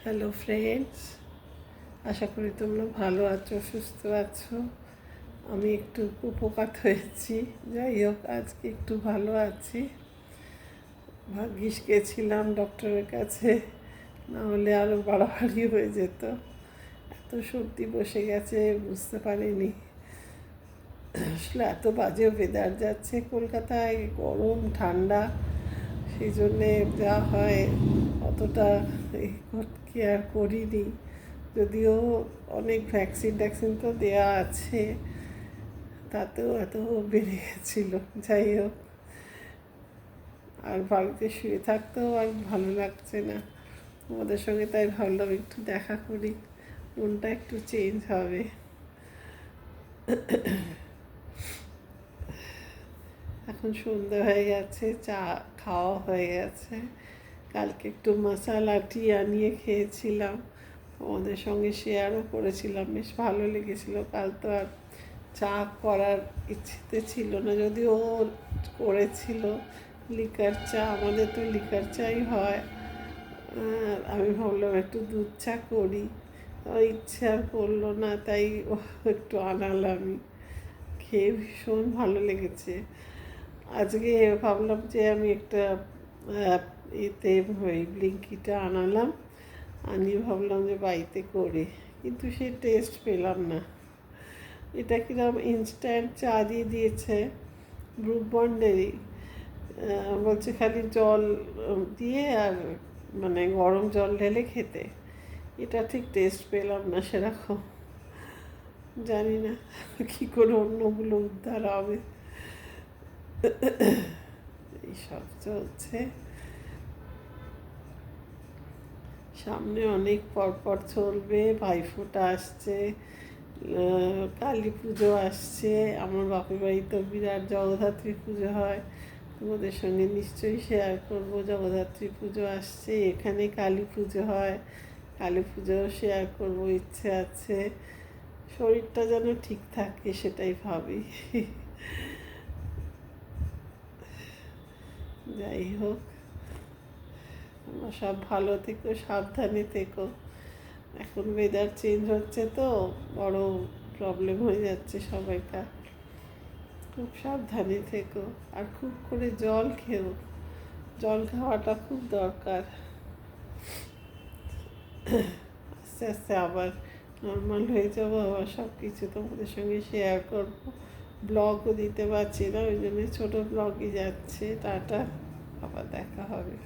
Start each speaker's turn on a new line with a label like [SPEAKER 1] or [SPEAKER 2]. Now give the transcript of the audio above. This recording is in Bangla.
[SPEAKER 1] হ্যালো ফ্রেন্ডস, আশা করি তোমরা ভালো আছো, সুস্থ আছো। আমি একটু উপকার হয়েছি, যাই হোক আজকে একটু ভালো আছি। ভাগ্যিস গেছিলাম ডক্টরের কাছে, না হলে আরও বাড়াবাড়ি হয়ে যেত। এত সর্দি বসে গেছে বুঝতে পারিনি। আসলে এত বাজে ওয়েদার যাচ্ছে কলকাতায়, গরম ঠান্ডা, সেই জন্যে যা হয় অতটা কেয়ার করিনি। যদিও অনেক ভ্যাকসিন তো দেওয়া আছে, তাতেও এত বেড়ে গেছিলো। যাই হোক, আর বাড়িতে শুয়ে থাকতেও আর ভালো লাগছে না তোমাদের সঙ্গে, তাই ভাবলাম একটু দেখা করি, মনটা একটু চেঞ্জ হবে। এখন সন্ধ্যে হয়ে গেছে, চা খাওয়া হয়ে গেছে। কালকে একটু মশালা টি আনিয়ে খেয়েছিলাম, ওদের সঙ্গে শেয়ারও করেছিলাম, বেশ ভালো লেগেছিলো। কাল তো আর চা করার ইচ্ছেতে ছিল না, যদিও ও করেছিল লিকার চা। আমাদের তো লিকার চাই হয়, আমি ভাবলাম একটু দুধ চা করি, ইচ্ছে আর করলো না, তাই একটু আনালামই। খেয়ে ভীষণ ভালো লেগেছে। আজকে ভাবলাম যে আমি একটা এতে ওই ব্লিঙ্কিটা আনালাম, আনিয়ে ভাবলাম যে বাড়িতে করি, কিন্তু সে টেস্ট পেলাম না। এটা কিরকম ইনস্ট্যান্ট চা দিয়ে দিয়েছে, ব্রুক বন্ডেরই। বলছে খালি জল দিয়ে আর মানে গরম জল ঢেলে খেতে। এটা ঠিক টেস্ট পেলাম না সেরকম। জানি না কী করে অন্যগুলো উদ্ধার হবে। এইসব চলছে। সামনে অনেক পরপর চলবে, ভাইফোঁটা আসছে, কালী পুজো আসছে। আমার বাপের বাড়িতে বিরাট জগদ্ধাত্রী পুজো হয়, তোমাদের সঙ্গে নিশ্চয়ই শেয়ার করবো। জগদ্ধাত্রী পুজো আসছে, এখানে কালী পুজো হয়, কালী পুজোও শেয়ার করবো, ইচ্ছে আছে। শরীরটা যেন ঠিক থাকে সেটাই ভাবি। যাই হোক, তোমরা সব ভালো থেকো, সাবধানে থেকো। এখন ওয়েদার চেঞ্জ হচ্ছে তো বড় প্রবলেম হয়ে যাচ্ছে সবাইকার। খুব সাবধানে থেকো, আর খুব করে জল খেও, জল খাওয়াটা খুব দরকার। আস্তে আস্তে আবার নর্মাল হয়ে যাবো, আবার সব কিছু তোমাদের সঙ্গে শেয়ার করবো। ব্লগও দিতে পারছি না, ওই জন্য ছোটো ব্লগই যাচ্ছে। টাটা, আবার দেখা হবে।